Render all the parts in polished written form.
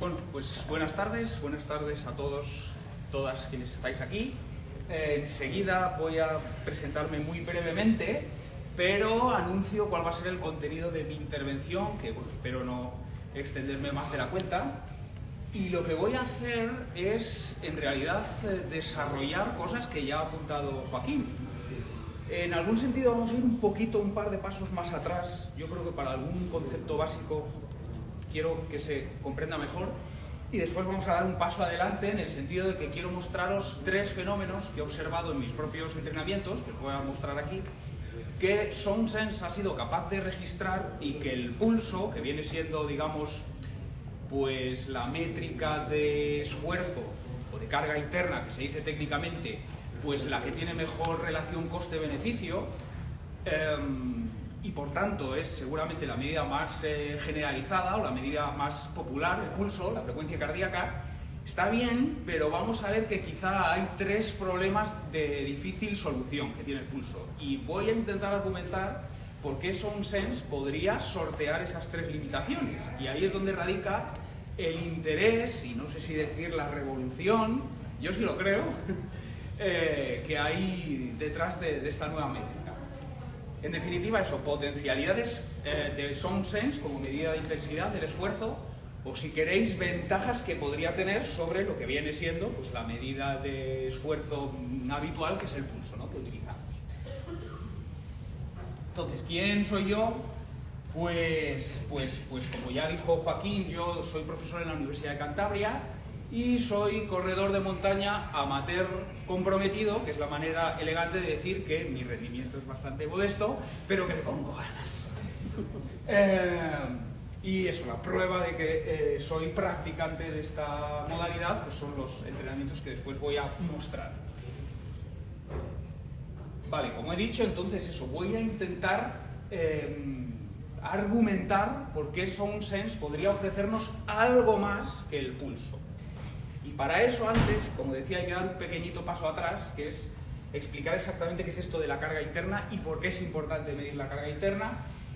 Bueno, pues buenas tardes a todos, todas quienes estáis aquí. Enseguida voy a presentarme muy brevemente, pero anuncio cuál va a ser el contenido de mi intervención, que bueno, espero no extenderme más de la cuenta. Y lo que voy a hacer es, en realidad, desarrollar cosas que ya ha apuntado Joaquín. En algún sentido vamos a ir un par de pasos más atrás. Yo creo que para algún concepto básico quiero que se comprenda mejor. Y después vamos a dar un paso adelante en el sentido de que quiero mostraros tres fenómenos que he observado en mis propios entrenamientos, que os voy a mostrar aquí, que SoundSense ha sido capaz de registrar y que el pulso, que viene siendo, digamos, pues la métrica de esfuerzo o de carga interna, que se dice técnicamente, pues la que tiene mejor relación coste-beneficio, y por tanto es seguramente la medida más generalizada o la medida más popular, el pulso, la frecuencia cardíaca, está bien, pero vamos a ver que quizá hay tres problemas de difícil solución que tiene el pulso. Y voy a intentar argumentar por qué SoundSense podría sortear esas tres limitaciones. Y ahí es donde radica el interés, y no sé si decir la revolución, yo sí lo creo, que hay detrás de esta nueva métrica. En definitiva, eso, potencialidades de SoundSense como medida de intensidad del esfuerzo, o si queréis, ventajas que podría tener sobre lo que viene siendo pues, la medida de esfuerzo habitual, que es el pulso, ¿no?, que utilizamos. Entonces, ¿quién soy yo? Pues como ya dijo Joaquín, yo soy profesor en la Universidad de Cantabria y soy corredor de montaña amateur comprometido, que es la manera elegante de decir que mi rendimiento es bastante modesto, pero que le pongo ganas. Y eso, la prueba de que soy practicante de esta modalidad, pues son los entrenamientos que después voy a mostrar. Vale, como he dicho, entonces eso, voy a intentar argumentar por qué SoundSense podría ofrecernos algo más que el pulso. Y para eso, antes, como decía, hay que dar un pequeñito paso atrás, que es explicar exactamente qué es esto de la carga interna y por qué es importante medir la carga interna.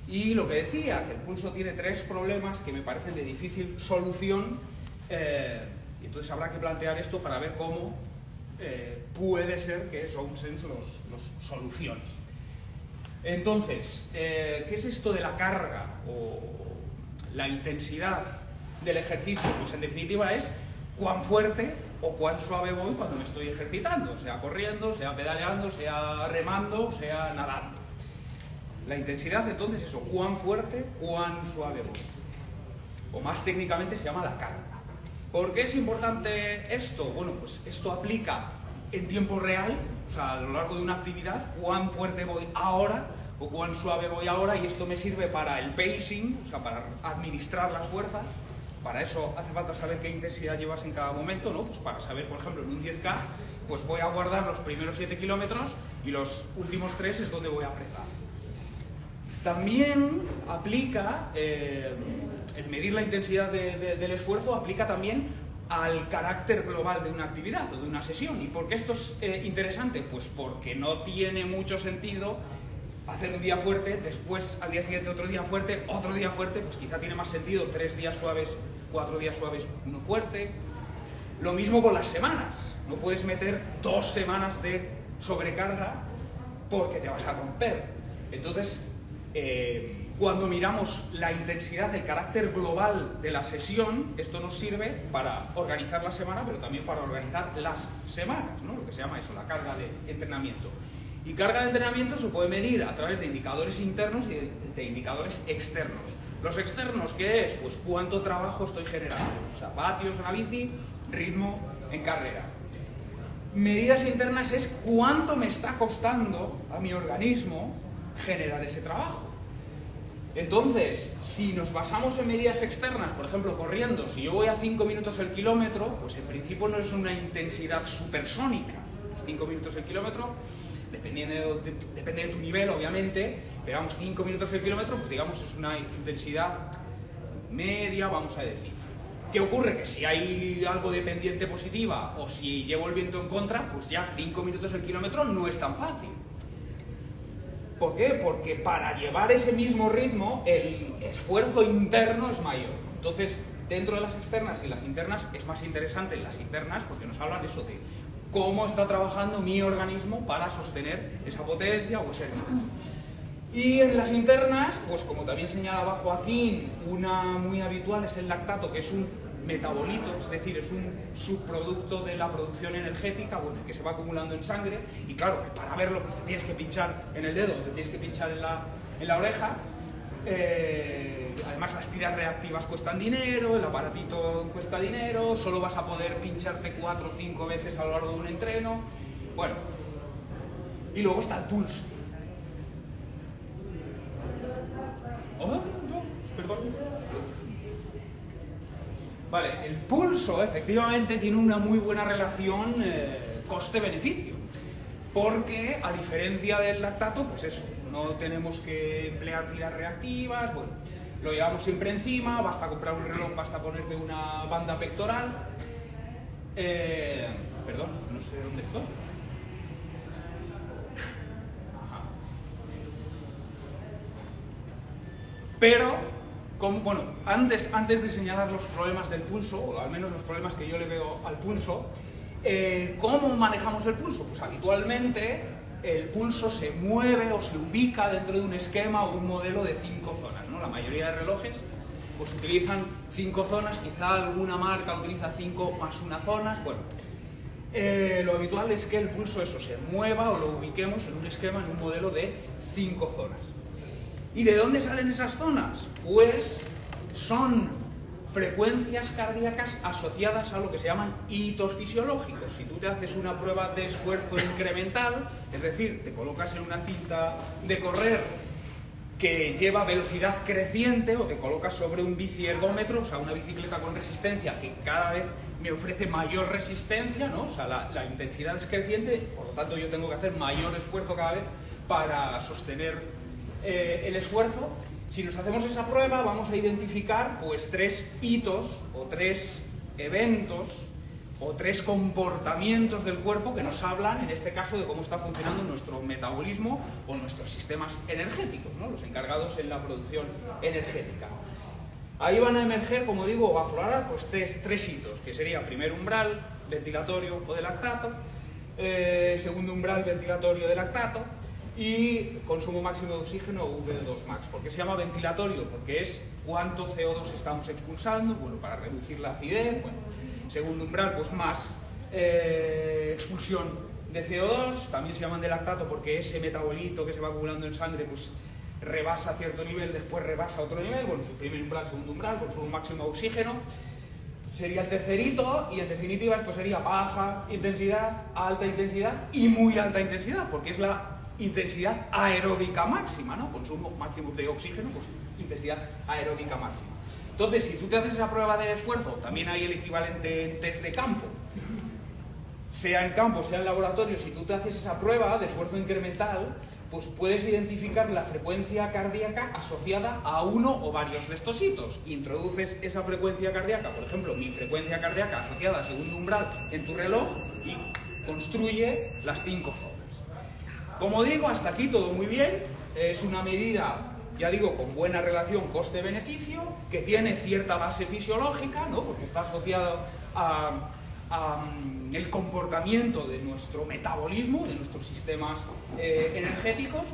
Y lo que decía, que el pulso tiene tres problemas que me parecen de difícil solución, y entonces habrá que plantear esto para ver cómo puede ser que SoundSense los solucione. Entonces, ¿qué es esto de la carga o la intensidad del ejercicio? Pues en definitiva es cuán fuerte o cuán suave voy cuando me estoy ejercitando, sea corriendo, sea pedaleando, sea remando, sea nadando. La intensidad, entonces, eso, cuán fuerte, cuán suave voy. O más técnicamente se llama la carga. ¿Por qué es importante esto? Bueno, pues esto aplica en tiempo real, o sea, a lo largo de una actividad, cuán fuerte voy ahora o cuán suave voy ahora, y esto me sirve para el pacing, o sea, para administrar las fuerzas. Para eso hace falta saber qué intensidad llevas en cada momento, ¿no? Pues para saber, por ejemplo, en un 10K, pues voy a guardar los primeros 7 kilómetros y los últimos 3 es donde voy a apretar. También aplica, el medir la intensidad del esfuerzo aplica también al carácter global de una actividad o de una sesión. ¿Y por qué esto es interesante? Pues porque no tiene mucho sentido hacer un día fuerte, después al día siguiente otro día fuerte, pues quizá tiene más sentido 3 días suaves, 4 días suaves, uno fuerte. Lo mismo con las semanas, no puedes meter 2 semanas de sobrecarga porque te vas a romper. Entonces, cuando miramos la intensidad, el carácter global de la sesión, esto nos sirve para organizar la semana, pero también para organizar las semanas, ¿no? Lo que se llama eso, la carga de entrenamiento. Y carga de entrenamiento se puede medir a través de indicadores internos y de indicadores externos. Los externos, ¿qué es? Pues cuánto trabajo estoy generando. O sea, vatios en la bici, ritmo en carrera. Medidas internas es cuánto me está costando a mi organismo generar ese trabajo. Entonces, si nos basamos en medidas externas, por ejemplo, corriendo, si yo voy a 5 minutos el kilómetro, pues en principio no es una intensidad supersónica. 5 minutos el kilómetro, depende de tu nivel, obviamente, pero vamos, 5 minutos el kilómetro, pues digamos es una intensidad media, vamos a decir. ¿Qué ocurre? Que si hay algo de pendiente positiva o si llevo el viento en contra, pues ya 5 minutos el kilómetro no es tan fácil. ¿Por qué? Porque para llevar ese mismo ritmo el esfuerzo interno es mayor. Entonces, Dentro de las externas y las internas es más interesante las internas porque nos hablan eso de cómo está trabajando mi organismo para sostener esa potencia o ese ritmo. Y en las internas, pues como también señalaba Joaquín, una muy habitual es el lactato, que es un metabolito, es decir, es un subproducto de la producción energética, bueno, que se va acumulando en sangre, y claro, para verlo pues te tienes que pinchar en el dedo, te tienes que pinchar en la oreja. Además las tiras reactivas cuestan dinero, el aparatito cuesta dinero, solo vas a poder pincharte 4 o 5 veces a lo largo de un entreno, bueno, y luego está el pulso. Perdón. Vale, el pulso efectivamente tiene una muy buena relación coste-beneficio, porque a diferencia del lactato, pues eso, no tenemos que emplear tiras reactivas, bueno, lo llevamos siempre encima, basta comprar un reloj, basta ponerle una banda pectoral. Perdón, no sé dónde estoy. Ajá. Pero, bueno, antes de señalar los problemas del pulso, o al menos los problemas que yo le veo al pulso, ¿cómo manejamos el pulso? Pues habitualmente el pulso se mueve o se ubica dentro de un esquema o un modelo de 5 zonas, ¿no? La mayoría de relojes pues utilizan 5 zonas, quizá alguna marca utiliza 5 más una zona, bueno. Lo habitual es que el pulso eso se mueva o lo ubiquemos en un esquema, en un modelo de 5 zonas. ¿Y de dónde salen esas zonas? Pues son frecuencias cardíacas asociadas a lo que se llaman hitos fisiológicos. Si tú te haces una prueba de esfuerzo incremental, es decir, te colocas en una cinta de correr que lleva velocidad creciente o te colocas sobre un biciergómetro, o sea, una bicicleta con resistencia que cada vez me ofrece mayor resistencia, ¿no? O sea, la intensidad es creciente, por lo tanto yo tengo que hacer mayor esfuerzo cada vez para sostener el esfuerzo. Si nos hacemos esa prueba vamos a identificar pues 3 hitos o 3 eventos o 3 comportamientos del cuerpo que nos hablan, en este caso, de cómo está funcionando nuestro metabolismo o nuestros sistemas energéticos, ¿no? Los encargados en la producción energética. Ahí van a emerger, como digo, o a aflorar pues 3 hitos, que sería primer umbral ventilatorio o de lactato, segundo umbral ventilatorio de lactato, y consumo máximo de oxígeno o V2 max. ¿Por qué se llama ventilatorio? Porque es cuánto CO2 estamos expulsando, bueno, para reducir la acidez, bueno. Segundo umbral, pues más expulsión de CO2, también se llaman de lactato porque ese metabolito que se va acumulando en sangre, pues rebasa cierto nivel, después rebasa otro nivel, bueno, su primer umbral, segundo umbral, consumo máximo de oxígeno. Sería el tercer hito, y en definitiva esto sería baja intensidad, alta intensidad y muy alta intensidad, porque es la intensidad aeróbica máxima, ¿no? Consumo máximo de oxígeno, pues intensidad aeróbica máxima. Entonces, si tú te haces esa prueba de esfuerzo, también hay el equivalente en test de campo, sea en campo, sea en laboratorio, si tú te haces esa prueba de esfuerzo incremental, pues puedes identificar la frecuencia cardíaca asociada a uno o varios de estos hitos. Introduces esa frecuencia cardíaca, por ejemplo, mi frecuencia cardíaca asociada a segundo umbral en tu reloj y construye las 5 zonas. Como digo, hasta aquí todo muy bien, es una medida, ya digo, con buena relación coste-beneficio, que tiene cierta base fisiológica, ¿no? Porque está asociado a el comportamiento de nuestro metabolismo, de nuestros sistemas energéticos,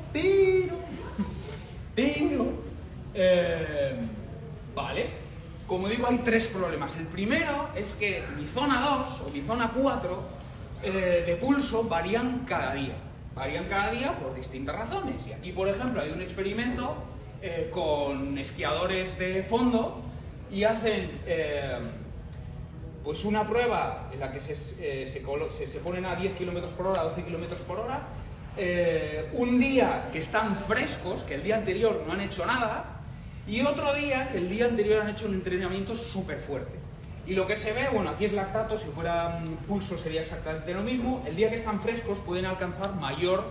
vale, como digo, hay 3 problemas. El primero es que mi zona 2 o mi zona 4 de pulso varían cada día. Varían cada día por distintas razones. Y aquí, por ejemplo, hay un experimento con esquiadores de fondo y hacen pues una prueba en la que se ponen a 10 km por hora, 12 km por hora, un día que están frescos, que el día anterior no han hecho nada, y otro día que el día anterior han hecho un entrenamiento súper fuerte. Y lo que se ve, bueno, aquí es lactato, si fuera pulso sería exactamente lo mismo. El día que están frescos pueden alcanzar mayor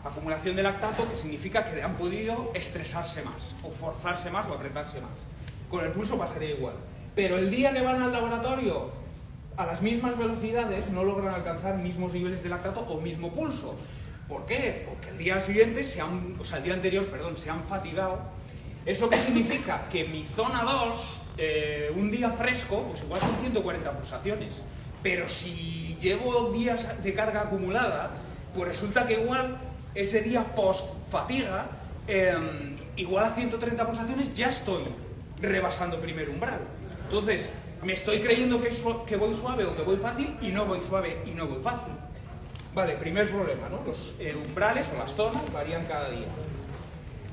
acumulación de lactato, que significa que han podido estresarse más, o forzarse más, o apretarse más. Con el pulso pasaría igual. Pero el día que van al laboratorio a las mismas velocidades no logran alcanzar mismos niveles de lactato o mismo pulso. ¿Por qué? Porque el día siguiente, el día anterior, se han fatigado. ¿Eso qué significa? Que mi zona 2 un día fresco, pues igual son 140 pulsaciones. Pero si llevo días de carga acumulada, pues resulta que igual ese día post-fatiga, igual a 130 pulsaciones ya estoy rebasando primer umbral. Entonces, me estoy creyendo que voy suave o que voy fácil y no voy suave y no voy fácil. Vale, primer problema, ¿no? Los umbrales o las zonas varían cada día.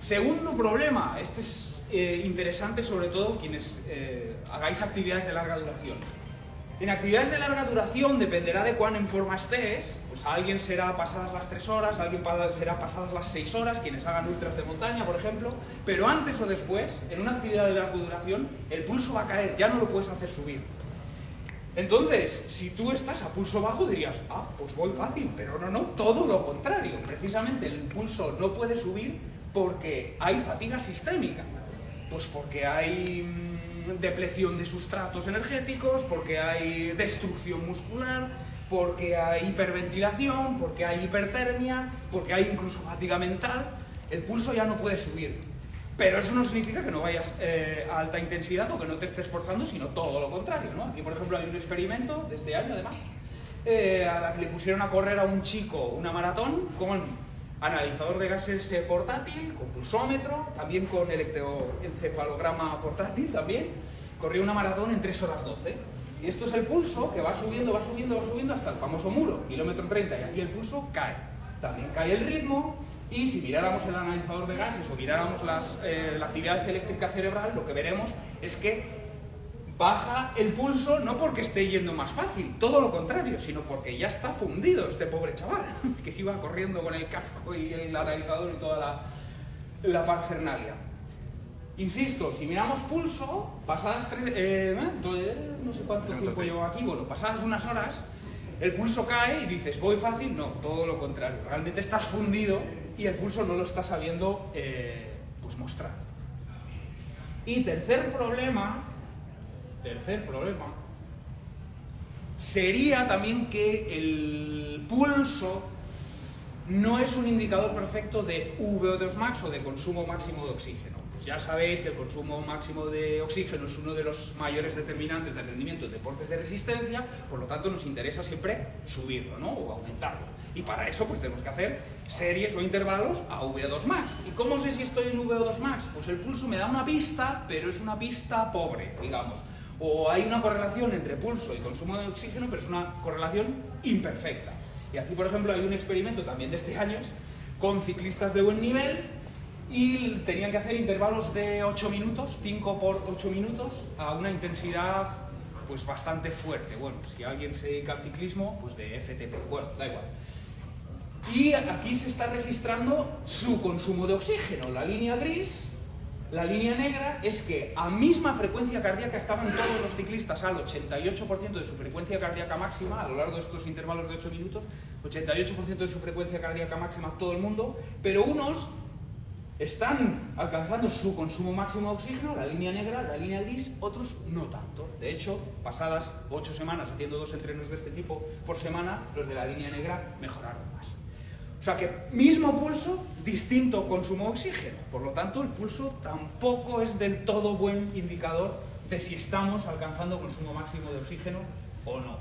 Segundo problema, este es interesante sobre todo quienes hagáis actividades de larga duración. En actividades de larga duración dependerá de cuán en forma estés, pues a alguien será pasadas las 3 horas, a alguien será pasadas las 6 horas, quienes hagan ultras de montaña, por ejemplo, pero antes o después, en una actividad de larga duración, el pulso va a caer, ya no lo puedes hacer subir. Entonces, si tú estás a pulso bajo dirías, pues voy fácil, pero no, todo lo contrario. Precisamente el pulso no puede subir porque hay fatiga sistémica, pues porque hay depleción de sustratos energéticos, porque hay destrucción muscular, porque hay hiperventilación, porque hay hipertermia, porque hay incluso fatiga mental. El pulso ya no puede subir. Pero eso no significa que no vayas a alta intensidad o que no te estés esforzando, sino todo lo contrario, ¿no? Aquí, por ejemplo, hay un experimento de este año, además, a la que le pusieron a correr a un chico una maratón con analizador de gases portátil, con pulsómetro, también con electroencefalograma portátil, también. Corrió una maratón en 3 horas 12. Y esto es el pulso que va subiendo hasta el famoso muro, kilómetro 30, y aquí el pulso cae. También cae el ritmo. Y si miráramos el analizador de gases o miráramos la actividad eléctrica cerebral, lo que veremos es que baja el pulso no porque esté yendo más fácil, todo lo contrario, sino porque ya está fundido este pobre chaval, que iba corriendo con el casco y el analizador y toda la parafernalia. Insisto, si miramos pulso, pasadas no sé cuánto tiempo llevo aquí, bueno, pasadas unas horas, el pulso cae y dices, ¿voy fácil? No, todo lo contrario, realmente estás fundido y el pulso no lo está sabiendo pues mostrar. Y tercer problema sería también que el pulso no es un indicador perfecto de VO2 max o de consumo máximo de oxígeno. Pues ya sabéis que el consumo máximo de oxígeno es uno de los mayores determinantes del rendimiento en deportes de resistencia, por lo tanto nos interesa siempre subirlo, ¿no? O aumentarlo. Y para eso pues tenemos que hacer series o intervalos a VO2 max. ¿Y cómo sé si estoy en VO2 max? Pues el pulso me da una pista, pero es una pista pobre, digamos. O hay una correlación entre pulso y consumo de oxígeno, pero es una correlación imperfecta. Y aquí, por ejemplo, hay un experimento también de este año con ciclistas de buen nivel y tenían que hacer intervalos de 8 minutos, 5 por 8 minutos, a una intensidad pues bastante fuerte. Bueno, si alguien se dedica al ciclismo, pues de FTP, bueno, da igual. Y aquí se está registrando su consumo de oxígeno, la línea gris. La línea negra es que a misma frecuencia cardíaca estaban todos los ciclistas al 88% de su frecuencia cardíaca máxima a lo largo de estos intervalos de 8 minutos, 88% de su frecuencia cardíaca máxima todo el mundo, pero unos están alcanzando su consumo máximo de oxígeno, la línea negra, la línea gris, otros no tanto. De hecho, pasadas 8 semanas haciendo 2 entrenos de este tipo por semana, los de la línea negra mejoraron más. O sea que mismo pulso, distinto consumo de oxígeno. Por lo tanto, el pulso tampoco es del todo buen indicador de si estamos alcanzando consumo máximo de oxígeno o no.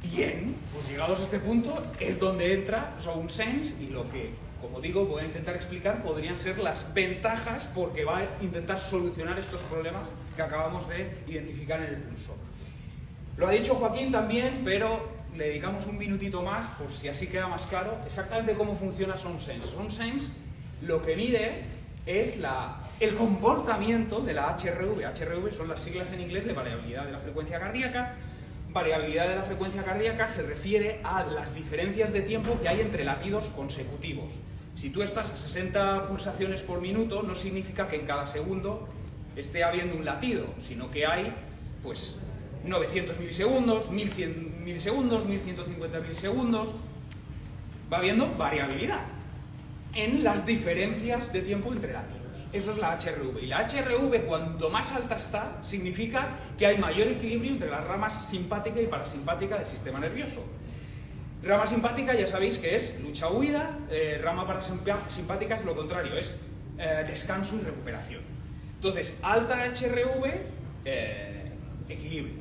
Bien, pues llegados a este punto es donde entra SoundSense y lo que, como digo, voy a intentar explicar podrían ser las ventajas porque va a intentar solucionar estos problemas que acabamos de identificar en el pulso. Lo ha dicho Joaquín también, pero le dedicamos un minutito más, por si así queda más claro, exactamente cómo funciona SoundSense. SoundSense lo que mide es el comportamiento de la HRV. HRV son las siglas en inglés de variabilidad de la frecuencia cardíaca. Variabilidad de la frecuencia cardíaca se refiere a las diferencias de tiempo que hay entre latidos consecutivos. Si tú estás a 60 pulsaciones por minuto, no significa que en cada segundo esté habiendo un latido, sino que hay, pues, 900 milisegundos, 1100 milisegundos, 1150 milisegundos. Va habiendo variabilidad en las diferencias de tiempo entre latidos. Eso es la HRV. Y la HRV, cuanto más alta está, significa que hay mayor equilibrio entre las ramas simpática y parasimpática del sistema nervioso. Rama simpática ya sabéis que es lucha-huida, rama parasimpática es lo contrario, es descanso y recuperación. Entonces, alta HRV, equilibrio.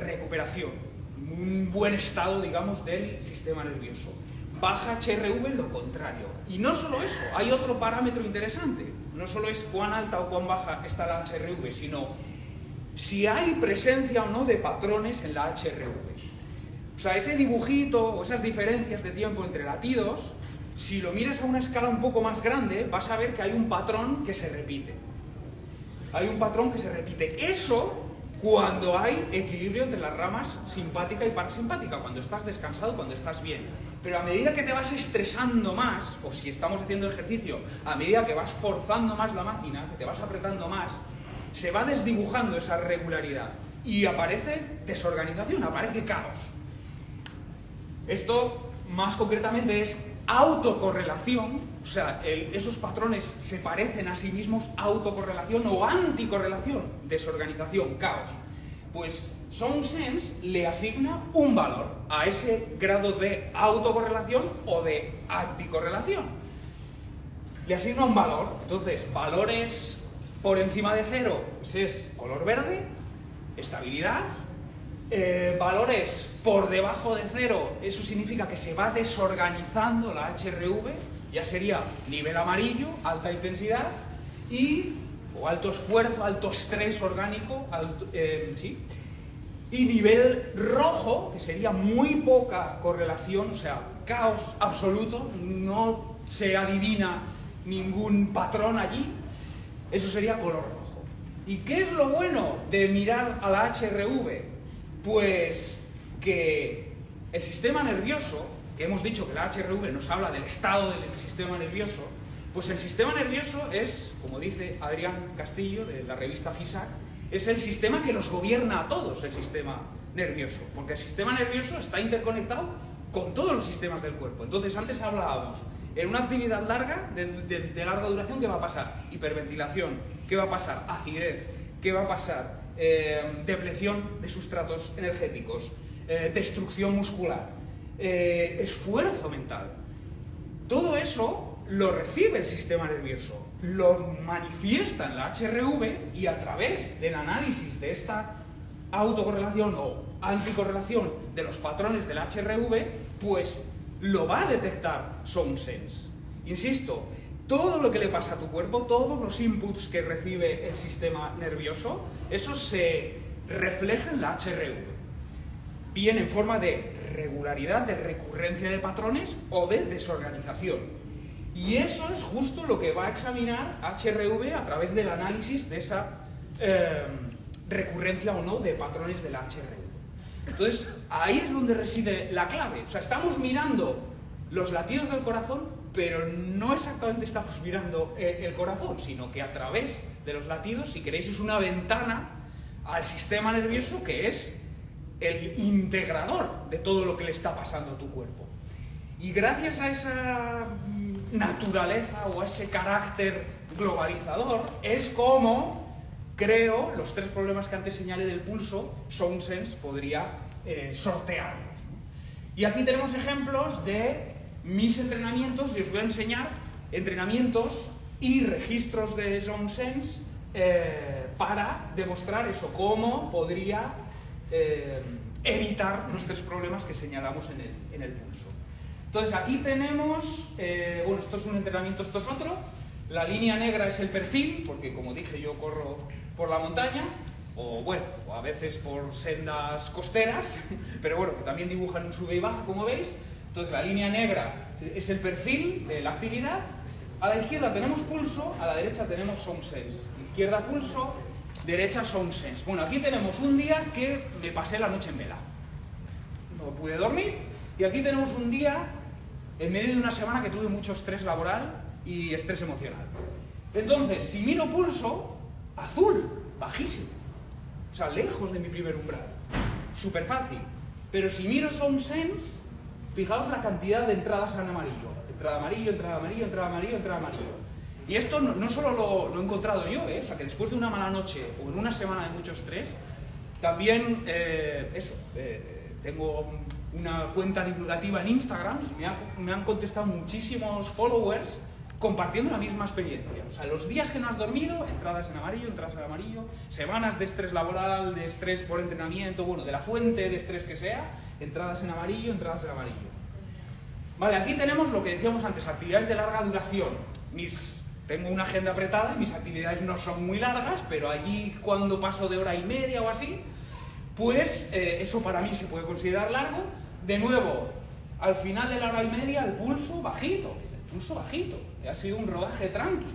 Recuperación, un buen estado, digamos, del sistema nervioso. Baja HRV, lo contrario. Y no solo eso, hay otro parámetro interesante. No solo es cuán alta o cuán baja está la HRV, sino si hay presencia o no de patrones en la HRV. O sea, ese dibujito o esas diferencias de tiempo entre latidos, si lo miras a una escala un poco más grande, vas a ver que hay un patrón que se repite. Hay un patrón que se repite. Eso cuando hay equilibrio entre las ramas simpática y parasimpática, cuando estás descansado, cuando estás bien. Pero a medida que te vas estresando más, o si estamos haciendo ejercicio, a medida que vas forzando más la máquina, que te vas apretando más, se va desdibujando esa regularidad y aparece desorganización, aparece caos. Esto, más concretamente, es autocorrelación, o sea, esos patrones se parecen a sí mismos, autocorrelación o anticorrelación, desorganización, caos. Pues SoundSense le asigna un valor a ese grado de autocorrelación o de anticorrelación. Le asigna un valor, entonces, valores por encima de 0, pues es color verde, estabilidad. Valores por debajo de 0, eso significa que se va desorganizando la HRV, ya sería nivel amarillo, alta intensidad, o alto esfuerzo, alto estrés orgánico, y nivel rojo, que sería muy poca correlación, o sea, caos absoluto, no se adivina ningún patrón allí, eso sería color rojo. ¿Y qué es lo bueno de mirar a la HRV? Pues que el sistema nervioso, que hemos dicho que la HRV nos habla del estado del sistema nervioso, pues el sistema nervioso es, como dice Adrián Castillo de la revista FISAC, es el sistema que nos gobierna a todos, el sistema nervioso, porque el sistema nervioso está interconectado con todos los sistemas del cuerpo. Entonces, antes hablábamos, en una actividad larga, de larga duración, ¿qué va a pasar? Hiperventilación, ¿qué va a pasar? Acidez, ¿qué va a pasar? Depleción de sustratos energéticos, destrucción muscular, esfuerzo mental. Todo eso lo recibe el sistema nervioso, lo manifiesta en la HRV y a través del análisis de esta autocorrelación o anticorrelación de los patrones de la HRV, pues lo va a detectar SoundSense. Insisto, todo lo que le pasa a tu cuerpo, todos los inputs que recibe el sistema nervioso, eso se refleja en la HRV. Bien en forma de regularidad, de recurrencia de patrones o de desorganización. Y eso es justo lo que va a examinar HRV a través del análisis de esa recurrencia o no de patrones de la HRV. Entonces, ahí es donde reside la clave. O sea, estamos mirando los latidos del corazón, pero no exactamente estamos mirando el corazón, sino que a través de los latidos, si queréis, es una ventana al sistema nervioso que es el integrador de todo lo que le está pasando a tu cuerpo. Y gracias a esa naturaleza o a ese carácter globalizador, es como, creo, los 3 problemas que antes señalé del pulso, SoundSense podría sortearlos. Y aquí tenemos ejemplos de mis entrenamientos y os voy a enseñar entrenamientos y registros de SoundSense para demostrar eso, cómo podría evitar los 3 problemas que señalamos en el pulso. Entonces aquí tenemos, bueno, esto es un entrenamiento, esto es otro. La línea negra es el perfil, porque como dije yo corro por la montaña, o bueno, o a veces por sendas costeras, pero bueno, que también dibujan un sube y baja, como veis. Entonces la línea negra es el perfil de la actividad. A la izquierda tenemos pulso, a la derecha tenemos SoundSense. Izquierda pulso, derecha SoundSense. Bueno, aquí tenemos un día que me pasé la noche en vela. No pude dormir. Y aquí tenemos un día en medio de una semana que tuve mucho estrés laboral y estrés emocional. Entonces, si miro pulso, azul, bajísimo. O sea, lejos de mi primer umbral. Súper fácil. Pero si miro SoundSense, fijaos la cantidad de entradas en amarillo. Entrada amarillo, entrada amarillo, entrada amarillo, entrada amarillo. Y esto no solo lo he encontrado yo, o sea, que después de una mala noche o en una semana de mucho estrés, también, tengo una cuenta divulgativa en Instagram y me han contestado muchísimos followers compartiendo la misma experiencia. O sea, los días que no has dormido, entradas en amarillo, semanas de estrés laboral, de estrés por entrenamiento, bueno, de la fuente de estrés que sea, entradas en amarillo. Vale, aquí tenemos lo que decíamos antes, actividades de larga duración. Tengo una agenda apretada y mis actividades no son muy largas, pero allí cuando paso de hora y media o así, pues eso para mí se puede considerar largo. De nuevo, al final de la hora y media el pulso bajito, ha sido un rodaje tranqui.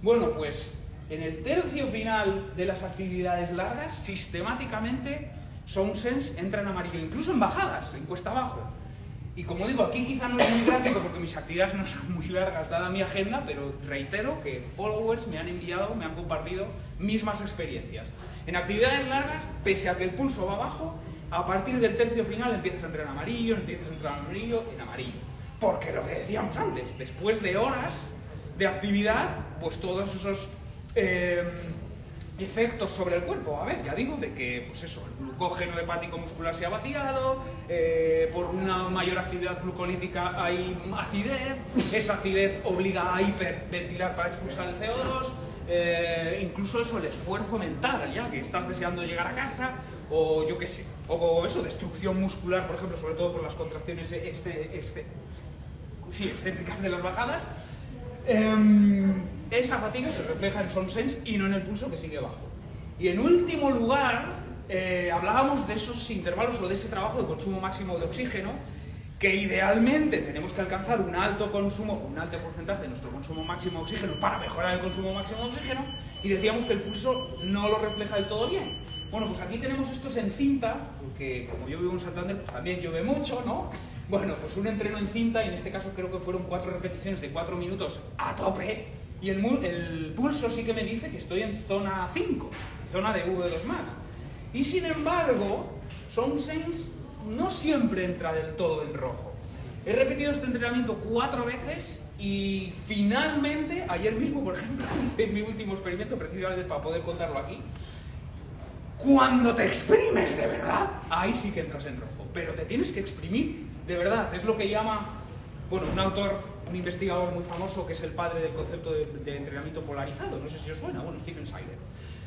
Bueno, pues en el tercio final de las actividades largas, sistemáticamente SoundSense entra en amarillo, incluso en bajadas, en cuesta abajo. Y como digo, aquí quizá no es muy gráfico porque mis actividades no son muy largas dada mi agenda, pero reitero que followers me han enviado, me han compartido mismas experiencias. En actividades largas, pese a que el pulso va abajo, a partir del tercio final empiezas a entrar en amarillo, en amarillo. Porque lo que decíamos antes, después de horas de actividad, pues todos esos efectos sobre el cuerpo, a ver, ya digo, de que pues eso, el glucógeno hepático muscular se ha vaciado, por una mayor actividad glucolítica hay acidez, esa acidez obliga a hiperventilar para expulsar el CO2, incluso eso, el esfuerzo mental, ya que estás deseando llegar a casa, o yo qué sé, o eso, destrucción muscular, por ejemplo, sobre todo por las contracciones excéntricas de las bajadas. Esa fatiga se refleja en SoundSense y no en el pulso, que sigue bajo. Y en último lugar, hablábamos de esos intervalos o de ese trabajo de consumo máximo de oxígeno, que idealmente tenemos que alcanzar un alto porcentaje de nuestro consumo máximo de oxígeno para mejorar el consumo máximo de oxígeno, y decíamos que el pulso no lo refleja del todo bien. Bueno, pues aquí tenemos estos en cinta, porque como yo vivo en Santander, pues también llueve mucho, ¿no? Bueno, pues un entreno en cinta, y en este caso creo que fueron 4 repeticiones de 4 minutos a tope, y el pulso sí que me dice que estoy en zona 5, zona de V2+. Y sin embargo, SoundSense no siempre entra del todo en rojo. He repetido este entrenamiento 4 veces y finalmente, ayer mismo, por ejemplo, hice mi último experimento, precisamente para poder contarlo aquí. Cuando te exprimes de verdad, ahí sí que entras en rojo, pero te tienes que exprimir de verdad. Es lo que llama, bueno, un investigador muy famoso que es el padre del concepto de entrenamiento polarizado, no sé si os suena, bueno, Stephen Seiler.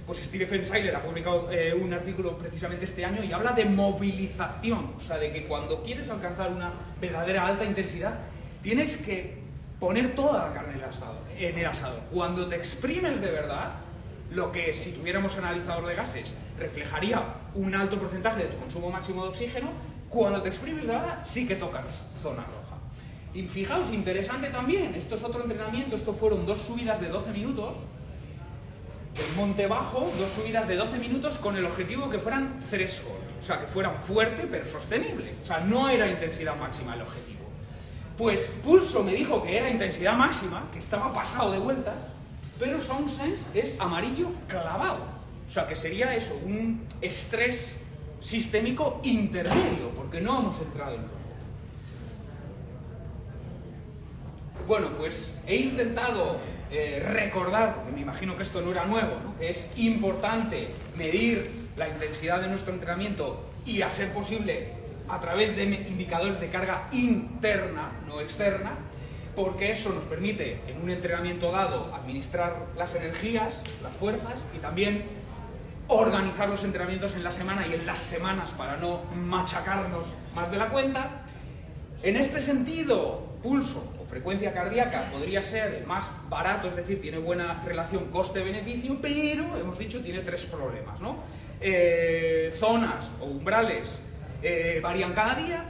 Pues Stephen Seiler ha publicado un artículo precisamente este año y habla de movilización, o sea, de que cuando quieres alcanzar una verdadera alta intensidad, tienes que poner toda la carne en el asador. Cuando te exprimes de verdad, lo que si tuviéramos analizador de gases reflejaría un alto porcentaje de tu consumo máximo de oxígeno, cuando te exprimes de verdad sí que tocas zona roja. Y fijaos, interesante también, esto es otro entrenamiento, esto fueron 2 subidas de 12 minutos, del monte bajo, 2 subidas de 12 minutos con el objetivo que fueran threshold, o sea, que fueran fuerte pero sostenible, o sea, no era intensidad máxima el objetivo. Pues Pulso me dijo que era intensidad máxima, que estaba pasado de vueltas, pero SoundSense es amarillo clavado, o sea, que sería eso, un estrés sistémico intermedio, porque no hemos entrado en rojo. Bueno, pues he intentado recordar, porque me imagino que esto no era nuevo, ¿no?, que es importante medir la intensidad de nuestro entrenamiento y, a ser posible, a través de indicadores de carga interna, no externa, porque eso nos permite, en un entrenamiento dado, administrar las energías, las fuerzas, y también organizar los entrenamientos en la semana y en las semanas para no machacarnos más de la cuenta. En este sentido, pulso o frecuencia cardíaca podría ser el más barato, es decir, tiene buena relación coste-beneficio, pero, hemos dicho, tiene 3 problemas, ¿no? Zonas o umbrales varían cada día,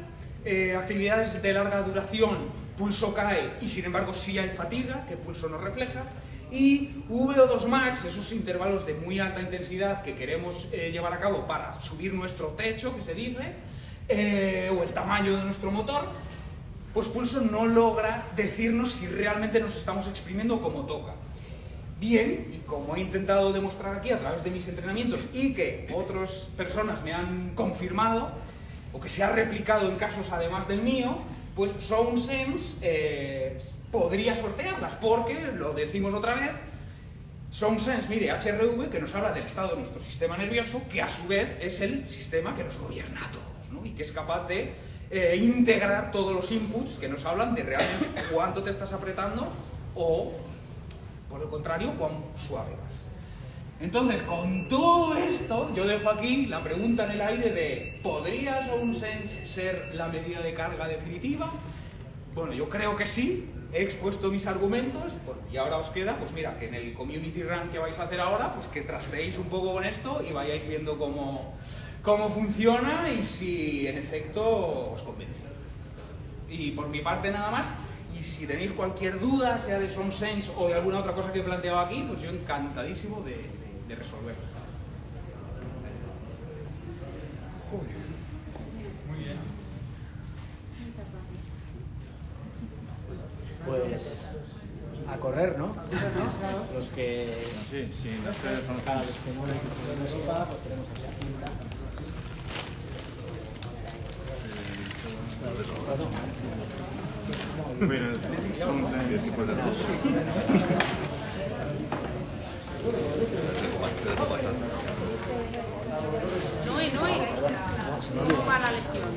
actividades de larga duración, pulso cae y sin embargo sí hay fatiga, que pulso no refleja, y VO2 max, esos intervalos de muy alta intensidad que queremos llevar a cabo para subir nuestro techo, que se dice, o el tamaño de nuestro motor, pues pulso no logra decirnos si realmente nos estamos exprimiendo como toca. Bien, y como he intentado demostrar aquí a través de mis entrenamientos y que otras personas me han confirmado, o que se ha replicado en casos además del mío, pues SoundSense podría sortearlas, porque, lo decimos otra vez, SoundSense mide HRV, que nos habla del estado de nuestro sistema nervioso, que a su vez es el sistema que nos gobierna a todos, ¿no?, y que es capaz de integrar todos los inputs que nos hablan de realmente cuánto te estás apretando o, por el contrario, cuán suave vas. Entonces, con todo esto, yo dejo aquí la pregunta en el aire de ¿podría SoundSense ser la medida de carga definitiva? Bueno, yo creo que sí, he expuesto mis argumentos, bueno, y ahora os queda, pues mira, que en el Community Run que vais a hacer ahora, pues que trasteéis un poco con esto y vayáis viendo cómo funciona y si en efecto os convence. Y por mi parte nada más, y si tenéis cualquier duda, sea de SoundSense o de alguna otra cosa que he planteado aquí, pues yo encantadísimo de resolverlo. Joder. Muy bien. Pues a correr, ¿no? Los que... Sí, sí, ustedes son Para los que no les gusta Europa, pues tenemos aquí la cinta. No, para la lesión.